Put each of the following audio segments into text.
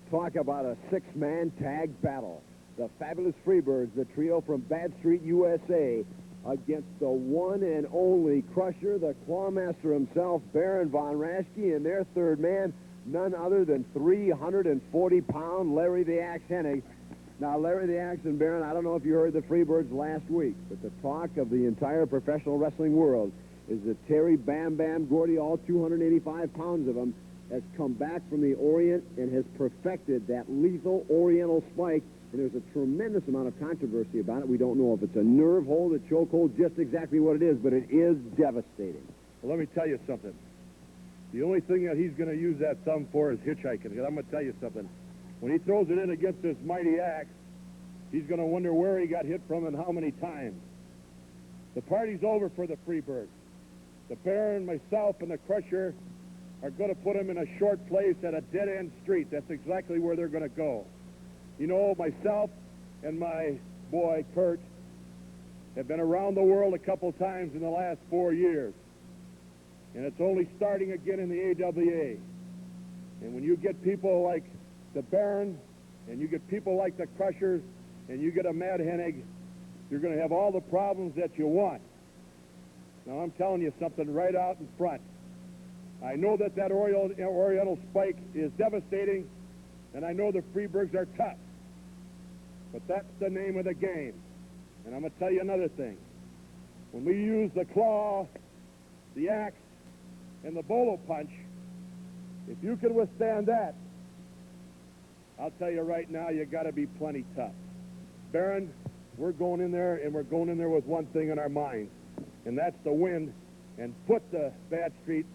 Talk about a six-man tag battle. The Fabulous Freebirds, the trio from Bad Street, USA, against the one and only Crusher, the Clawmaster himself, Baron von Raschke, and their third man, none other than 340-pound Larry the Axe Hennig. Now, Larry the Axe and Baron, I don't know if you heard the Freebirds last week, but the talk of the entire professional wrestling world is that Terry Bam Bam Gordy, all 285 pounds of him, has come back from the Orient and has perfected that lethal Oriental spike. And there's a tremendous amount of controversy about it. We don't know if it's a nerve hold, a choke hold, just exactly what it is, but it is devastating. Well, let me tell you something. The only thing that he's going to use that thumb for is hitchhiking. And I'm going to tell you something. When he throws it in against this mighty axe, he's going to wonder where he got hit from and how many times. The party's over for the Freebirds. The Baron, myself, and the Crusher are going to put him in a short place at a dead-end street. That's exactly where they're going to go. You know, myself and my boy, Kurt, have been around the world a couple times in the last 4 years. And it's only starting again in the AWA. And when you get people like the Baron, and you get people like the Crushers, and you get a Mad Hennig, you're going to have all the problems that you want. Now, I'm telling you something right out in front. I know that Oriental spike is devastating, and I know the Freebirds are tough. But that's the name of the game. And I'm going to tell you another thing. When we use the claw, the axe, and the bolo punch, if you can withstand that, I'll tell you right now, you got to be plenty tough. Baron, we're going in there, and we're going in there with one thing in our minds, and that's to win and put the Bad Street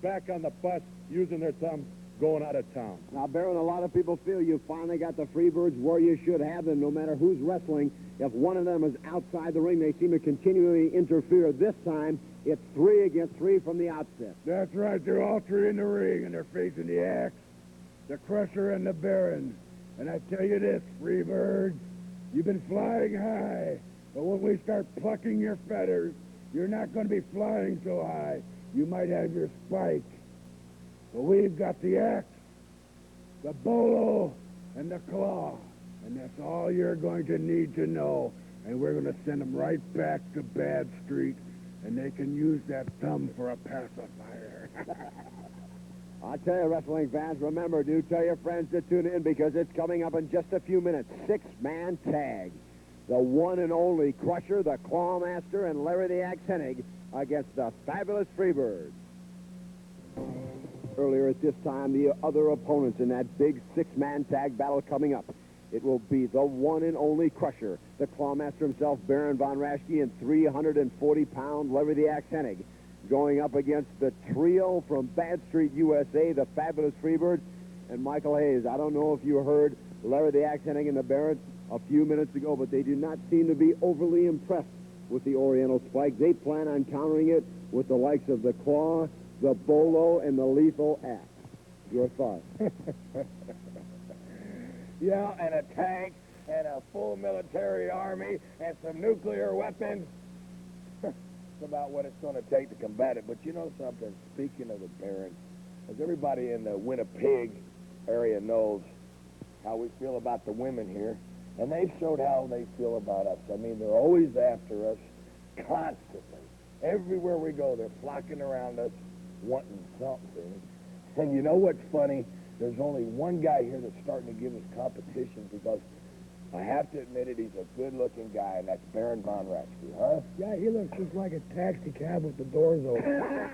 back on the bus using their thumb going out of town. Now, Baron, a lot of people feel you finally got the Freebirds where you should have them, no matter who's wrestling. If one of them is outside the ring, they seem to continually interfere. This time, it's 3 against 3 from the outset. That's right. They're all three in the ring, and they're facing the Axe, the Crusher, and the Baron. And I tell you this, Freebirds, you've been flying high, but when we start plucking your feathers, you're not going to be flying so high. You might have your spike. But we've got the axe, the bolo, and the claw. And that's all you're going to need to know. And we're going to send them right back to Bad Street, and they can use that thumb for a pacifier. I tell you, wrestling fans, remember, do tell your friends to tune in because it's coming up in just a few minutes. 6-man tag. The one and only Crusher, the Clawmaster, and Larry the Axe Hennig against the Fabulous Freebirds. Earlier at this time, the other opponents in that big 6-man tag battle coming up. It will be the one and only Crusher, the Clawmaster himself, Baron von Raschke, and 340-pound Larry the Axe Hennig, going up against the trio from Bad Street, USA, the Fabulous Freebirds, and Micheal Hayes. I don't know if you heard Larry the Axe Hennig and the Baron a few minutes ago, but they do not seem to be overly impressed with the Oriental spike. They plan on countering it with the likes of the claw, the bolo, and the lethal axe. Your thoughts? Yeah, and a tank, and a full military army, and some nuclear weapons. It's about what it's going to take to combat it. But you know something? Speaking of the Baron, as everybody in the Winnipeg area knows how we feel about the women here, and they've showed how they feel about us. I mean, they're always after us constantly. Everywhere we go, they're flocking around us, wanting something. And you know what's funny? There's only one guy here that's starting to give us competition because I have to admit it, he's a good-looking guy, and that's Baron von Raschke, huh? Yeah, he looks just like a taxi cab with the doors open.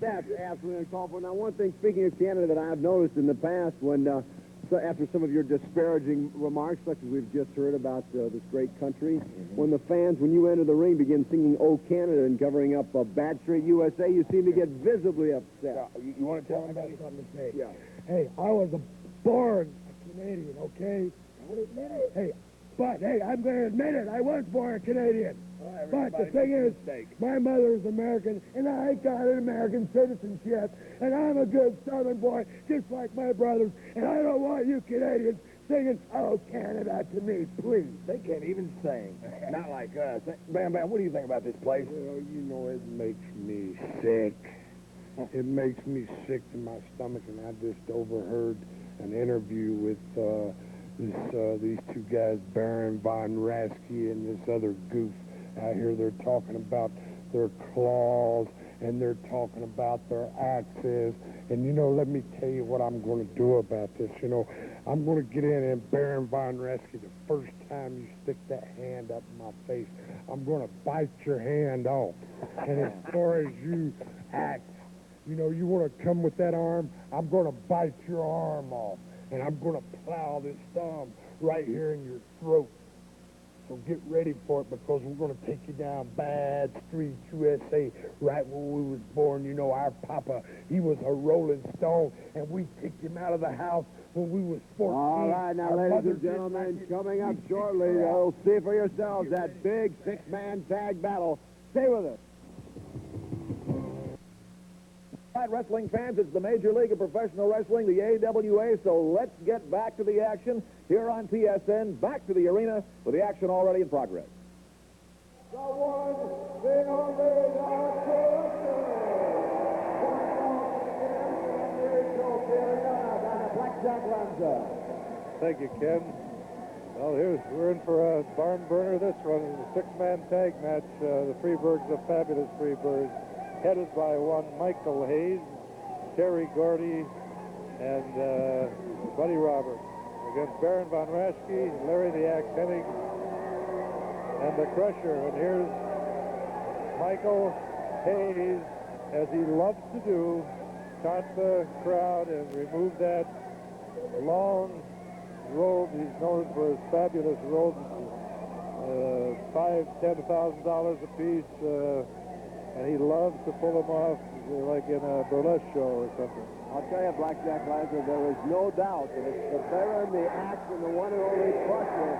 That's absolutely uncalled for. Now, one thing, speaking of Canada, that I've noticed in the past when, after some of your disparaging remarks, such as we've just heard about this great country, when the fans, when you enter the ring, begin singing "Oh Canada" and covering up Bad Street, USA, you seem to get visibly upset. You want to tell him about Something to say. Yeah. Hey, I was born a Canadian, okay? Hey, but, hey, I'm going to admit it. I was born a Canadian. But the thing is, my mother is American, and I got an American citizenship, and I'm a good Southern boy, just like my brothers, and I don't want you Canadians singing, "Oh, Canada," to me, please. They can't even sing. Not like us. Bam Bam, what do you think about this place? Well, you know, it makes me sick. It makes me sick to my stomach, and I just overheard an interview with these two guys, Baron Von Raschke and this other goof out here. They're talking about their claws, and they're talking about their axes. And, you know, let me tell you what I'm going to do about this. You know, I'm going to get in and Baron Von Raschke, the first time you stick that hand up in my face, I'm going to bite your hand off. And as far as you axe, you know, you want to come with that arm, I'm going to bite your arm off. And I'm going to plow this thumb right here in your throat. So get ready for it, because we're going to take you down Bad Street, USA, right where we was born. You know, our papa, he was a Rolling Stone, and we kicked him out of the house when we was 14. All right, now, ladies and gentlemen, coming up shortly, you'll see for yourselves that big six-man tag battle. Stay with us. All right, wrestling fans, it's the Major League of Professional Wrestling, the AWA, so let's get back to the action here on TSN. Back to the arena with the action already in progress. The one, the only, Thank you, Ken. Well, we're in for a barn burner. This one is a six-man tag match. The Freebirds, the Fabulous Freebirds, headed by one Micheal Hayes, Terry Gordy, and Buddy Roberts, against Baron Von Raschke, Larry the Axe Hennig, and the Crusher. And here's Micheal Hayes, as he loves to do, taunt the crowd and remove that long robe. He's known for his fabulous robes, $5,000 to $10,000 a piece, and he loves to pull them off like in a burlesque show or something. I'll tell you, Blackjack Lanza, there is no doubt that it's the Baron, the Axe, and the one and only Crusher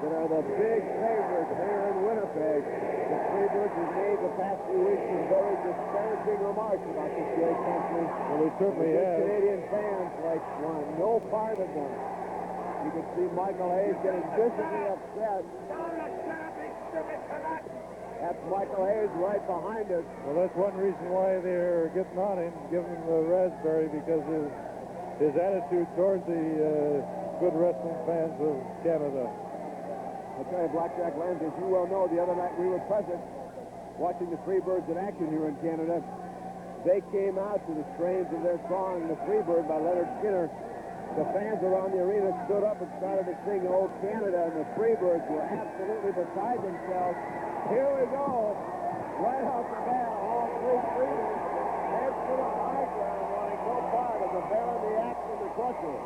that are the big favorites here in Winnipeg. The Freebirds have made the past few weeks some very disparaging remarks about this great country. Well, they certainly have. Canadian fans want no part of them. You can see Micheal Hayes getting visibly upset. That's Micheal Hayes right behind us. Well, that's one reason why they're getting on him, giving him the raspberry, because his attitude towards the good wrestling fans of Canada. I'll tell you, Blackjack Lanza, as you well know, the other night we were present watching the Freebirds in action here in Canada. They came out to the strains of their song, The Freebird by Leonard Skinner. The fans around the arena stood up and started to sing Old Canada, and the Freebirds were absolutely beside themselves. Here we go. Right off the bat, all three Freebirds head to the high ground, wanting no part of the Baron, the Axe, and the Crusher.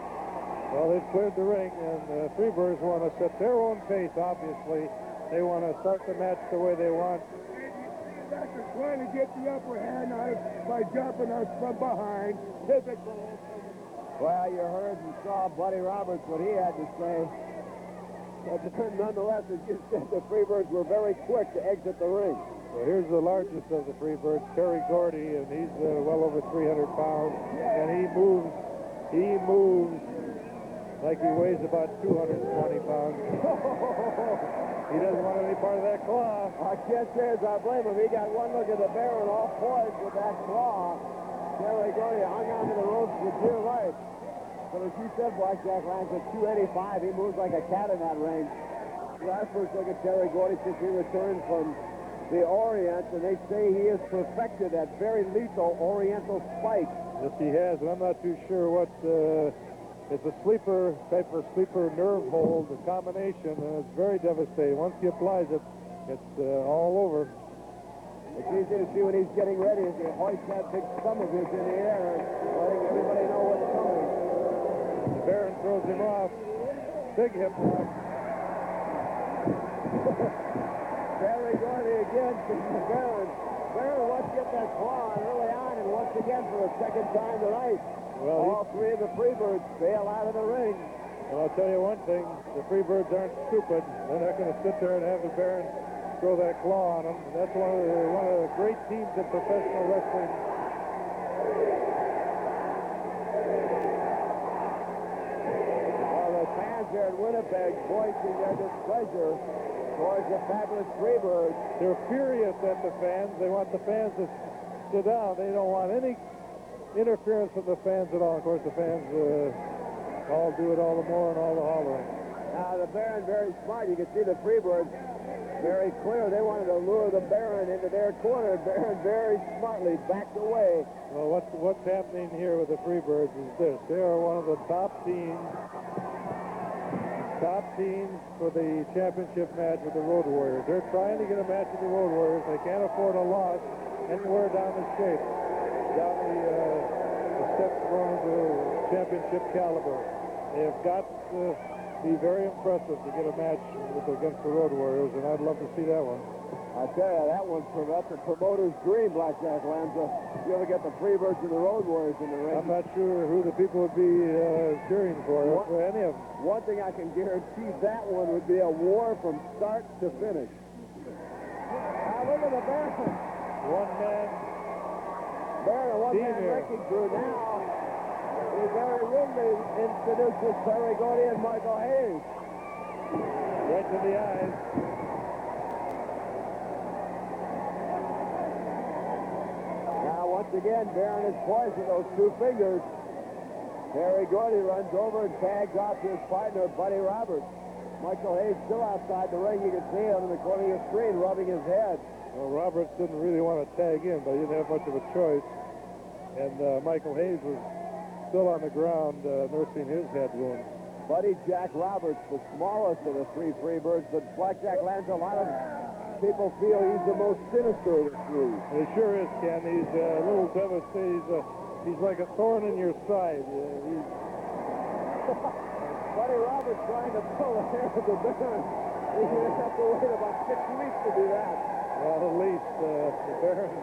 Well, they've cleared the ring, and the Freebirds want to set their own pace, obviously. They want to start the match the way they want. They're trying to get the upper hand on us by jumping us from behind. Typical. Well, you heard and saw Buddy Roberts, what he had to say. But nonetheless, as you said, the Freebirds were very quick to exit the ring. Well, here's the largest of the Freebirds, Terry Gordy, and he's well over 300 pounds, and he moves like he weighs about 220 pounds. He doesn't want any part of that claw. I can't say as I blame him. He got one look at the Baron, all poised with that claw. Terry Gordy hung onto the ropes for dear life. But as you said, Blackjack Lanza, 285, he moves like a cat in that ring. Our first look at Terry Gordy since he returned from the Orient, and they say he has perfected that very lethal Oriental spike. Yes, he has, and I'm not too sure what... it's a sleeper, type of sleeper nerve hold, the combination, and it's very devastating. Once he applies it, it's all over. It's easy to see when he's getting ready as he hoists that big thumb of his in the air, letting everybody know what's coming. The Baron throws him off. Big hip lock. Terry Gordy again to the Baron. Baron wants to get that claw early on, and once again for the second time tonight. Well, all three of the Freebirds bail out of the ring. Well, I'll tell you one thing. The Freebirds aren't stupid. They're not going to sit there and have the Baron throw that claw on them. That's one of the great teams in professional wrestling. Well, the fans here in Winnipeg voicing their displeasure towards the Fabulous Freebirds. They're furious at the fans. They want the fans to sit down. They don't want any interference from the fans at all. Of course, the fans all do it all the more and all the hollering. Now, the Baron very smart. You can see the Freebirds very clear. They wanted to lure the Baron into their corner. Baron very smartly backed away. Well, what's happening here with the Freebirds is this. They are one of the top teams for the championship match with the Road Warriors. They're trying to get a match with the Road Warriors. They can't afford a loss anywhere down the shape, down the steps going to championship caliber. They have got to be very impressive to get a match against the Road Warriors, and I'd love to see that one. I tell you, that's a promoter's dream, Blackjack Lanza. You ever get the Freebirds and the Road Warriors in the ring? I'm not sure who the people would be cheering for any of them. One thing I can guarantee, that one would be a war from start to finish. Now look at the Baron. One-man One-man wrecking crew now. He very rudely introduces Terry Gordy and Micheal Hayes. Right to the eyes. Now, once again, Baron is poised with those two fingers. Terry Gordy runs over and tags off his partner, Buddy Roberts. Micheal Hayes still outside the ring. You can see him in the corner of your screen rubbing his head. Well, Roberts didn't really want to tag in, but he didn't have much of a choice. And Micheal Hayes was still on the ground nursing his head wound. Buddy Jack Roberts, the smallest of the three Freebirds, but Blackjack Lanza, a lot of people feel he's the most sinister of the three. He sure is, Ken. He's a little devastated. He's like a thorn in your side. Buddy Roberts trying to pull the hair of the Baron. He's going to have to wait about 6 weeks to do that. Well, at least the Baron,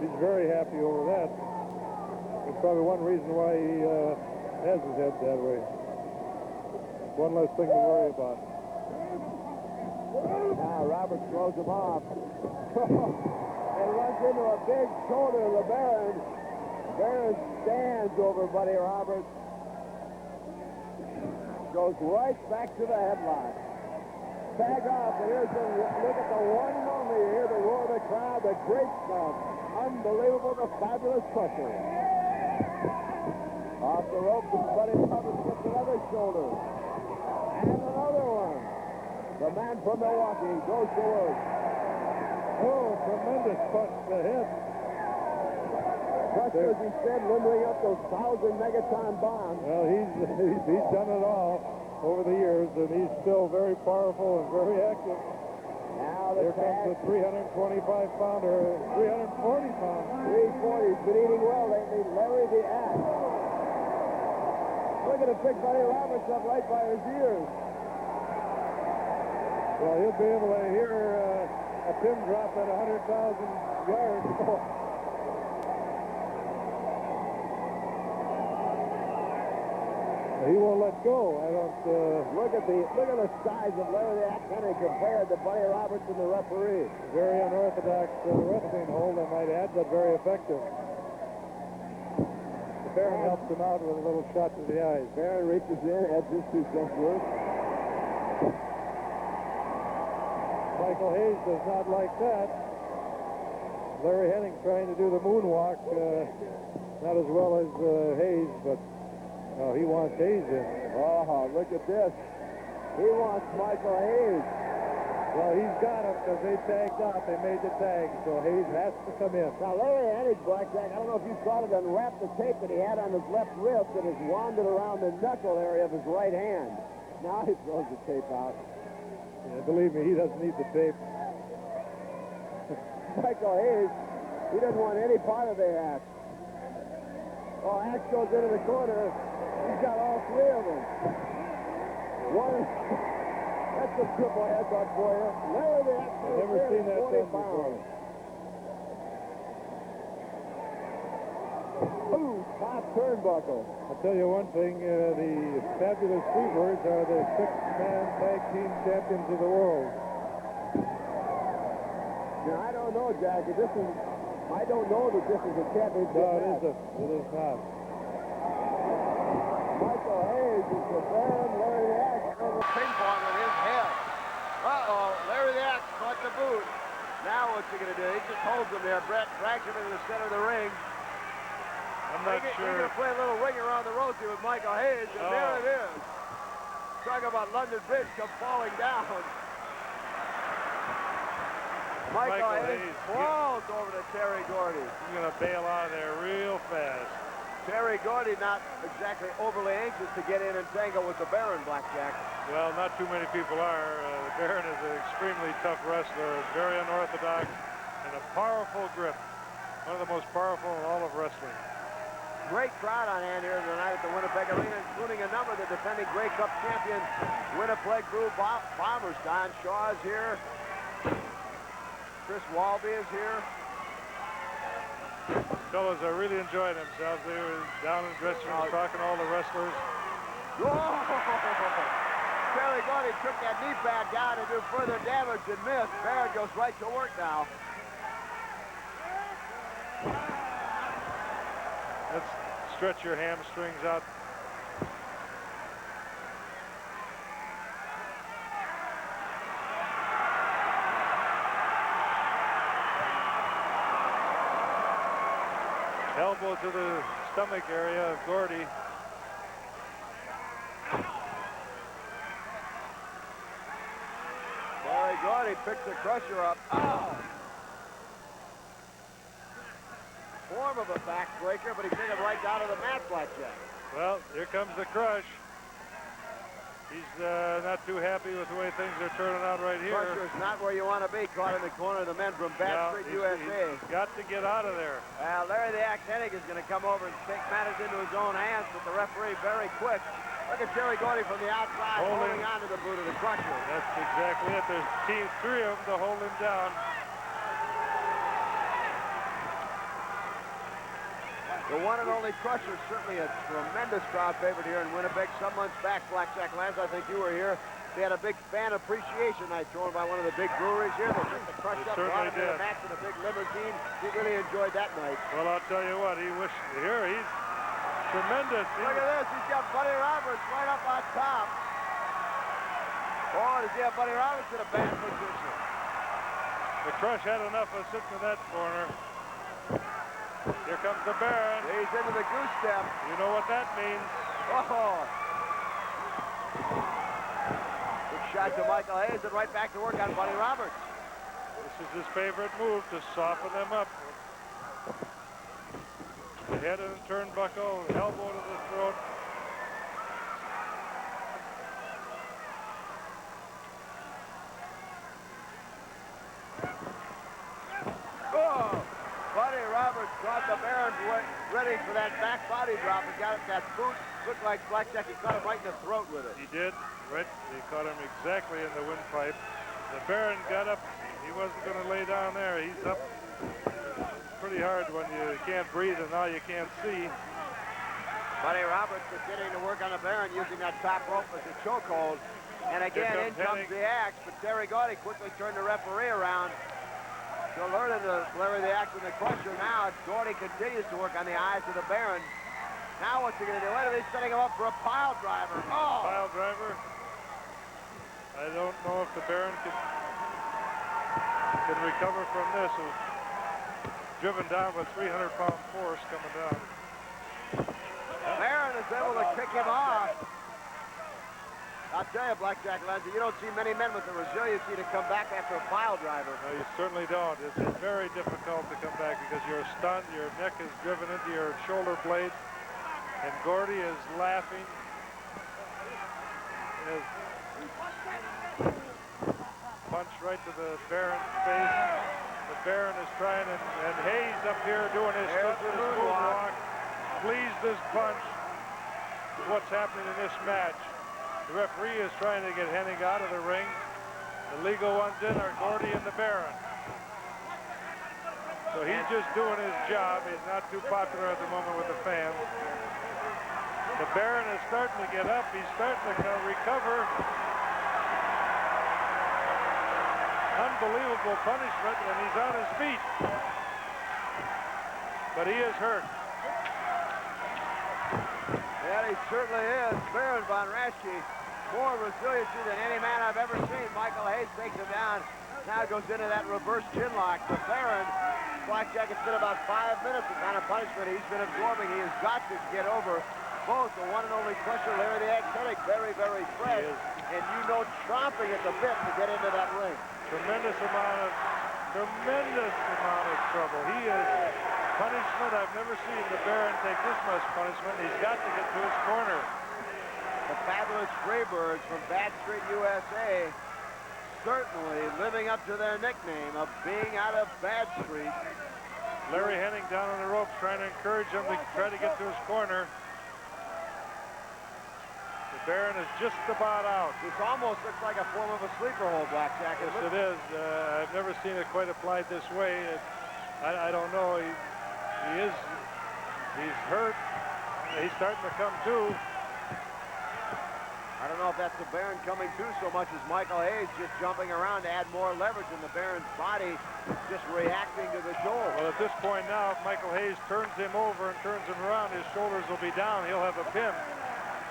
he's very happy over that. It's probably one reason why he has his head that way. One less thing to worry about. Now Roberts throws him off. And runs into a big shoulder of the Baron. Baron stands over Buddy Roberts. Goes right back to the headlock. Tag off, and here's the look at the one moment you hear the roar of the crowd, the great stuff. Unbelievable, the fabulous Crusher. Off the rope, Buddy Roberts gets another shoulder. And another one. The man from Milwaukee goes to work. Oh, tremendous punch to the head. Crusher, as he said, limbering up those 1,000 megaton bombs. Well, he's done it all over the years, and he's still very powerful and very active. Now the Here comes the 325-pounder, 340-pounder. 340's been eating well lately. Larry the Axe. Look at the big Buddy Roberts up right by his ears. Well, he'll be able to hear a pin drop at 100,000 yards. He won't let go. I don't. Look at the size of Larry the Axe Hennig compared to Buddy Roberts and the referee. Very unorthodox wrestling hold, I might add, but very effective. The Baron helps him out with a little shot to the eyes. Baron reaches in, adds his 2 cents worth. Micheal Hayes does not like that. Larry Hennig trying to do the moonwalk, not as well as Hayes, but he wants Hayes in. Oh, look at this. He wants Micheal Hayes. Well, he's got him because they tagged out. They made the tag, so Hayes has to come in. Now, Larry Hennig, Blackjack, I don't know if you saw it, unwrapped the tape that he had on his left wrist and has wandered around the knuckle area of his right hand. Now he throws the tape out. Yeah, believe me, he doesn't need the tape. Micheal Hayes, he doesn't want any part of the Axe. Oh, Axe goes into the corner. He's got all 3 of them. One. That's a triple headbutt for you. Larry the Axe. I've never seen that done before. Ooh, top turnbuckle. I'll tell you one thing, the Fabulous Freebirds are the 6-man tag team champions of the world. Now, I don't know, Jackie. I don't know that this is a championship match. No, it is not. Micheal Hayes is the Baron, Larry the Axe. Ping pong in his head. Uh-oh, Larry the Axe caught the boot. Now what's he going to do? He just holds him there. Brett drags him into the center of the ring. I'm not He's sure. going to play a little ring around the ropes with Micheal Hayes, and there it is. Talk about London Bridge come falling down. Micheal Hayes crawls over to Terry Gordy. He's going to bail out of there real fast. Terry Gordy not exactly overly anxious to get in and tangle with the Baron, Blackjack. Well, not too many people are. The Baron is an extremely tough wrestler, very unorthodox, and a powerful grip. One of the most powerful in all of wrestling. Great crowd on hand here tonight at the Winnipeg Arena, including a number of the defending Grey Cup champions. Winnipeg Blue Bombers. Don Shaw is here. Chris Walby is here. Fellas are really enjoying themselves. They were down in the dressing room talking to all the wrestlers. Whoa! Terry Gordy took that knee pad down to do further damage and missed. Barrett goes right to work now. Let's stretch your hamstrings out. Elbow to the stomach area of Gordy. Terry Gordy picks the Crusher up. Oh! Form of a backbreaker, but he took it right down to the mat, Blackjack. Well, here comes the crush. He's not too happy with the way things are turning out right here. Crusher's not where you want to be, caught in the corner of the men from Bad Street, USA. He's got to get out of there. Larry the Axe Hennig is going to come over and take matters into his own hands, but the referee very quick. Look at Terry Gordy from the outside holding on to the boot of the Crusher. That's exactly it. There's three of them to hold him down. The one and only Crusher, certainly a tremendous crowd favorite here in Winnipeg. Some months back, Blackjack Lance, I think you were here. They had a big fan appreciation night thrown by one of the big breweries here. They took the Crusher up, brought him to the match in a big limousine. He really enjoyed that night. Well, I'll tell you what, he's tremendous. Look at this, he's got Buddy Roberts right up on top. Oh, does he have Buddy Roberts in a bad position? The Crush had enough of sitting in that corner. Here comes the Baron. He's into the goose step. You know what that means. Oh. Big shot to Micheal Hayes and right back to work on Buddy Roberts. This is his favorite move, to soften them up. The head of the turnbuckle, elbow to the throat. Oh! Buddy Roberts got the Baron ready for that back body drop and got that boot. Looked like Blackjack. He caught him right in the throat with it. He did. Right. He caught him exactly in the windpipe. The Baron got up. He wasn't going to lay down there. He's up pretty hard when you can't breathe and now you can't see. Buddy Roberts continuing to work on the Baron using that top rope as a chokehold. And again, in comes the axe, but Terry Gordy quickly turned the referee around. So learning to Larry the Axe and the Crusher now. Gordy continues to work on the eyes of the Baron. Now what's he going to do? Wait, he's setting him up for a pile driver. Oh! Pile driver. I don't know if the Baron can recover from this. It was driven down with 300-pound force coming down. Baron is able to kick him off. I'll tell you, Blackjack Lanza, you don't see many men with the resiliency to come back after a pile driver. No, you certainly don't. It's very difficult to come back because you're stunned, your neck is driven into your shoulder blade, and Gordy is laughing. His punch right to the Baron's face. The Baron is trying, and Hayes up here doing his moonwalk. Pleased this punch is what's happening in this match. The referee is trying to get Hennig out of the ring. The legal ones in are Gordy and the Baron. So he's just doing his job. He's not too popular at the moment with the fans. The Baron is starting to get up. He's starting to recover. Unbelievable punishment, and he's on his feet. But he is hurt. Yeah, he certainly is. Baron von Raschke, more resiliency than any man I've ever seen. Micheal Hayes takes him down. Now goes into that reverse chin lock. The Baron, Blackjack, it's been about 5 minutes, the kind of punishment he's been absorbing. He has got to get over both the one and only Crusher, Larry the Hennig, very, very fresh, and you know chomping at the bit to get into that ring. Tremendous amount of trouble. He is punishment. I've never seen the Baron take this much punishment. He's got to get to his corner. The Fabulous Freebirds from Bad Street, USA, certainly living up to their nickname of being out of Bad Street. Larry Hennig down on the ropes trying to encourage him to try to get to his corner. The Baron is just about out. This almost looks like a form of a sleeper hold, Blackjack. Yes, it is. I've never seen it quite applied this way. I don't know. He's hurt. He's starting to come to. I don't know if that's the Baron coming to so much as Micheal Hayes just jumping around to add more leverage in the Baron's body, just reacting to the jolt. Well, at this point now, if Micheal Hayes turns him over and turns him around, his shoulders will be down. He'll have a pin.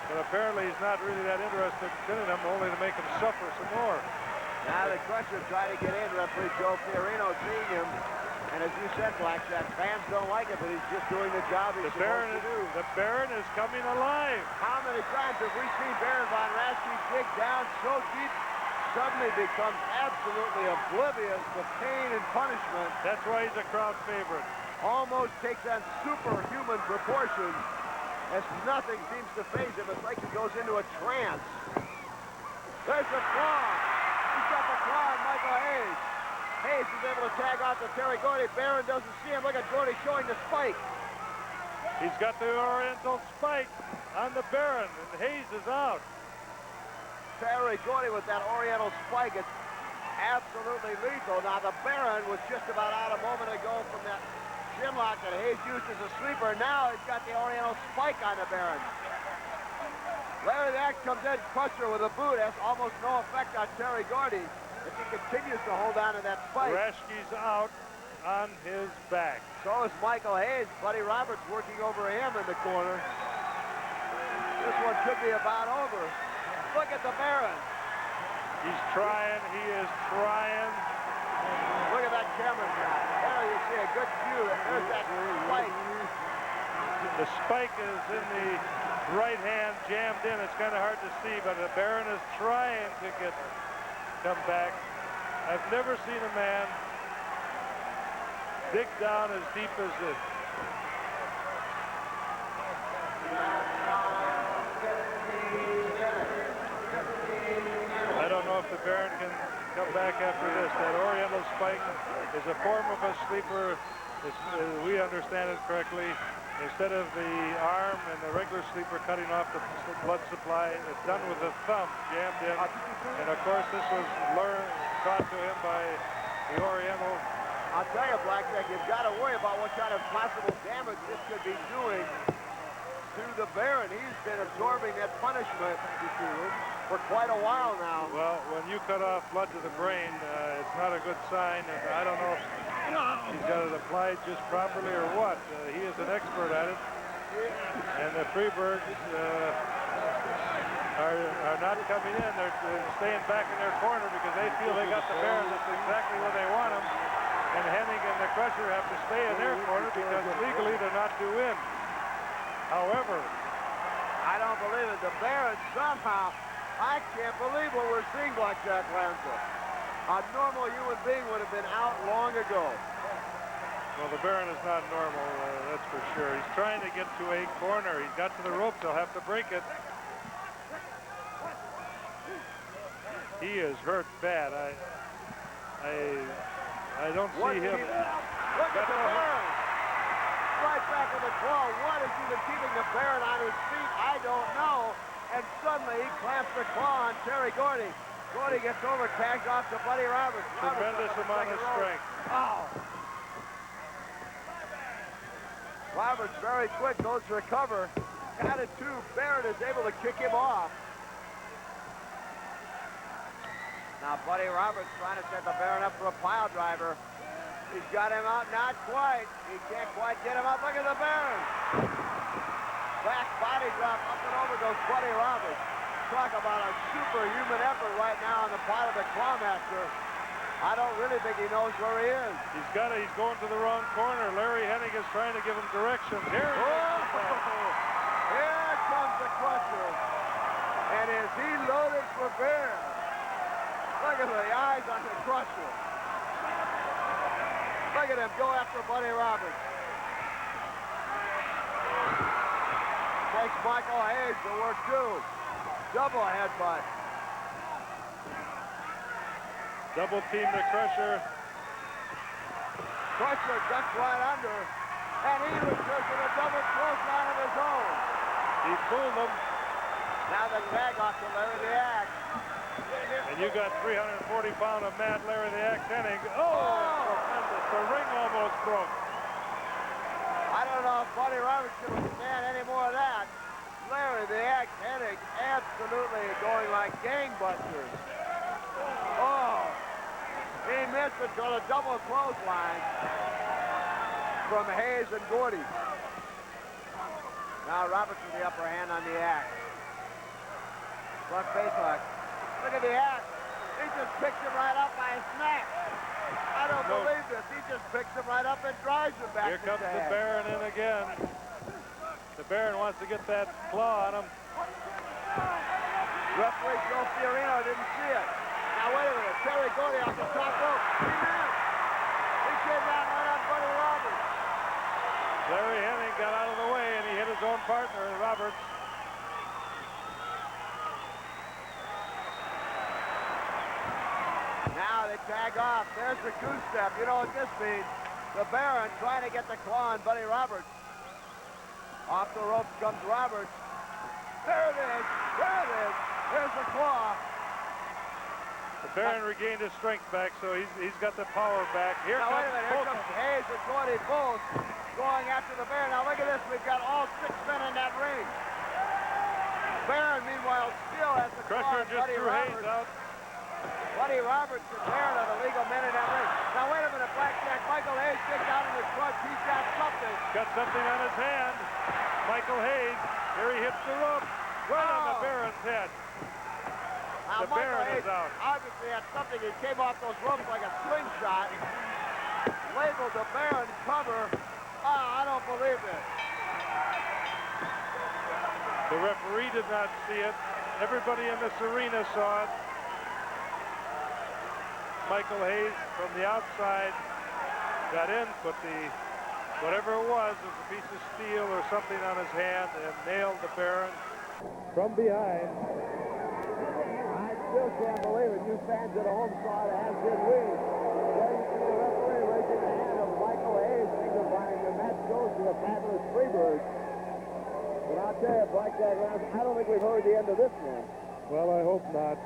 But apparently he's not really that interested in pinning him, only to make him suffer some more. Now the Crusher trying to get in. Referee Joe Fiorino seeing him. And as you said, Blackjack, fans don't like it, but he's just doing the job he's supposed to do. The Baron is coming alive. How many times have we seen Baron von Raschke dig down so deep, suddenly becomes absolutely oblivious to pain and punishment? That's why he's a crowd favorite. Almost takes on superhuman proportions as nothing seems to faze him. It's like he goes into a trance. There's the claw. He's got the claw on Micheal Hayes. Hayes is able to tag out to Terry Gordy. Baron doesn't see him. Look at Gordy showing the spike. He's got the Oriental spike on the Baron, and Hayes is out. Terry Gordy with that Oriental spike. It's absolutely lethal. Now, the Baron was just about out a moment ago from that chin lock that Hayes used as a sleeper. Now he's got the Oriental spike on the Baron. Larry the Axe comes in, Crusher with a boot. Has almost no effect on Terry Gordy if he continues to hold on to that spike. Raschke's out on his back. So is Micheal Hayes. Buddy Roberts working over him in the corner. This one could be about over. Look at the Baron. He's trying. He is trying. Look at that camera shot. There you see a good view. There's that spike. The spike is in the right hand, jammed in. It's kind of hard to see, but the Baron is trying to come back. I've never seen a man dig down as deep as this. I don't know if the Baron can come back after this. That Oriental spike is a form of a sleeper, we understand it correctly. Instead of the arm and the regular sleeper cutting off the blood supply, it's done with the thumb jammed in. And of course, this was taught to him by the Oriental. I'll tell you, Blackjack, you've got to worry about what kind of possible damage this could be doing to the Baron. He's been absorbing that punishment for quite a while now. Well, when you cut off blood to the brain, it's not a good sign. And I don't know if he's got it applied just properly or what. He is an expert at it. And the Freebirds are not coming in. They're staying back in their corner because they feel they got the Baron just exactly where they want him. And Hennig and the Crusher have to stay in their corner because legally they're not due in. However, I don't believe it. The Baron somehow, I can't believe what we're seeing, Blackjack Lanza. A normal human being would have been out long ago. Well, the Baron is not normal, that's for sure. He's trying to get to a corner. He's got to the ropes. He'll have to break it. He is hurt bad. I don't see him. Look at the Baron. Right back with the claw. What is even keeping the Baron on his feet? I don't know. And suddenly he clamps the claw on Terry Gordy. Gordy gets over, tagged off to Buddy Roberts. Tremendous amount of strength. Oh. Roberts very quick, goes to recover. Got it too. Baron is able to kick him off. Now Buddy Roberts trying to set the Baron up for a pile driver. He's got him out, not quite. He can't quite get him up. Look at the Baron. Back body drop, up and over goes Buddy Roberts. Talk about a superhuman effort right now on the part of the Clawmaster. I don't really think he knows where he is. He's going to the wrong corner. Larry Hennig is trying to give him directions. Here he is. Here comes the Crusher. And is he loaded for bear? Look at the eyes on the Crusher. Look at him go after Buddy Roberts. Takes Micheal Hayes to work too. Double headbutt. Double team the Crusher. Crusher ducks right under, and he returns to a double clothesline of his own. He fooled him. Now the tag off to Larry the Axe. And you got 340-pound of Mad Larry the Axe Hennig. Oh, tremendous. The ring almost broke. I don't know if Buddy Roberts can withstand any more of that. Larry the Axe Hennig absolutely going like gangbusters. Oh, he missed it to a double clothesline from Hayes and Gordy. Now Roberts with the upper hand on the Axe. Front face lock. Look at the Axe. He just picks him right up by his neck. I don't believe this. He just picks him right up and drives him back. Here comes the Baron in again. The Baron wants to get that claw on him. Referee Joe Fiorino didn't see it. Now wait a minute. Terry Gordy off the top rope. He missed. He came down right on Buddy Roberts. Larry Hennig got out of the way and he hit his own partner, Roberts. Now they tag off. There's the goose step. You know what this means? The Baron trying to get the claw on Buddy Roberts. Off the ropes comes Roberts. There it is. There it is. There's the claw. The Baron regained his strength back, so he's got the power back. Here now, comes wait a minute. Here both comes Hayes and Gordy both going after the Baron. Now look at this. We've got all 6 men in that ring. Baron, meanwhile, still has the claw Crusher on just Buddy threw Roberts. Hayes out. Buddy Roberts and Baron are the legal men in that ring. Now wait a minute, Blackjack. Micheal Hayes gets out in his crutch. He's got something. Got something on his hand. Micheal Hayes. Here he hits the rope. Right on the Baron's head. Now, The Baron Hayes is out. obviously had something. He came off those ropes like a slingshot. Labeled the Baron cover. I don't believe this. The referee did not see it. Everybody in this arena saw it. Micheal Hayes from the outside got in, put whatever it was a piece of steel or something on his hand and nailed the Baron. From behind. I still can't believe it. You fans at home saw it, as did we. There you see the referee raising the hand of Micheal Hayes, signifying the match goes to the Fabulous Freebirds. But I'll tell you, Blackjack, I don't think we've heard the end of this one. Well, I hope not.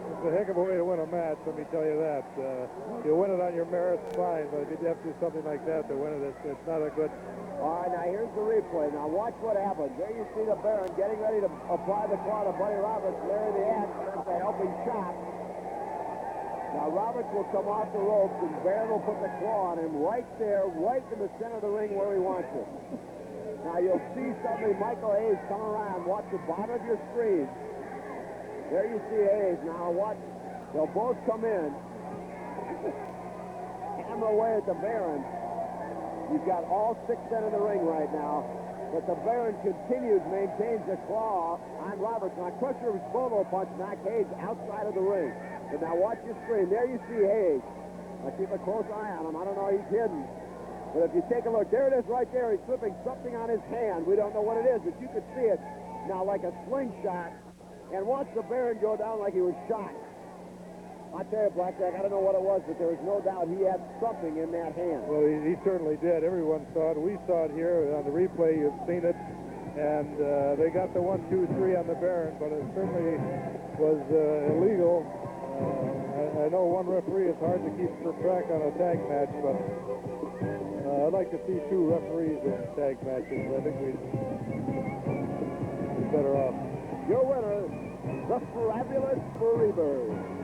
It's a heck of a way to win a match, let me tell you that. You win it on your merits, fine, but if you have to do something like that to win it, it's not a good... All right, now here's the replay. Now watch what happens. There you see the Baron getting ready to apply the claw to Buddy Roberts. Larry the Axe sends a helping shot. Now Roberts will come off the ropes and Baron will put the claw on him right there, right in the center of the ring where he wants it. Now you'll see suddenly Micheal Hayes come around. Watch the bottom of your screen. There you see Hayes. Now watch. They'll both come in. Hammer away at the Baron. You've got all 6 men in the ring right now. But the Baron continues, maintains the claw on Roberts. Now Crusher's photo punch knocked Hayes outside of the ring. But now watch your screen. There you see Hayes. Now keep a close eye on him. I don't know, he's hidden. But if you take a look, there it is right there. He's slipping something on his hand. We don't know what it is, but you could see it now like a slingshot. And watch the Baron go down like he was shot. I tell you, Blackjack, I don't know what it was, but there was no doubt he had something in that hand. Well, he certainly did. Everyone saw it. We saw it here on the replay. You've seen it. And they got the 1, 2, 3 on the Baron, but it certainly was illegal. I know one referee is hard to keep track on a tag match, but I'd like to see 2 referees in tag matches. I think we'd be better off. Your winner, the Fabulous Freebirds.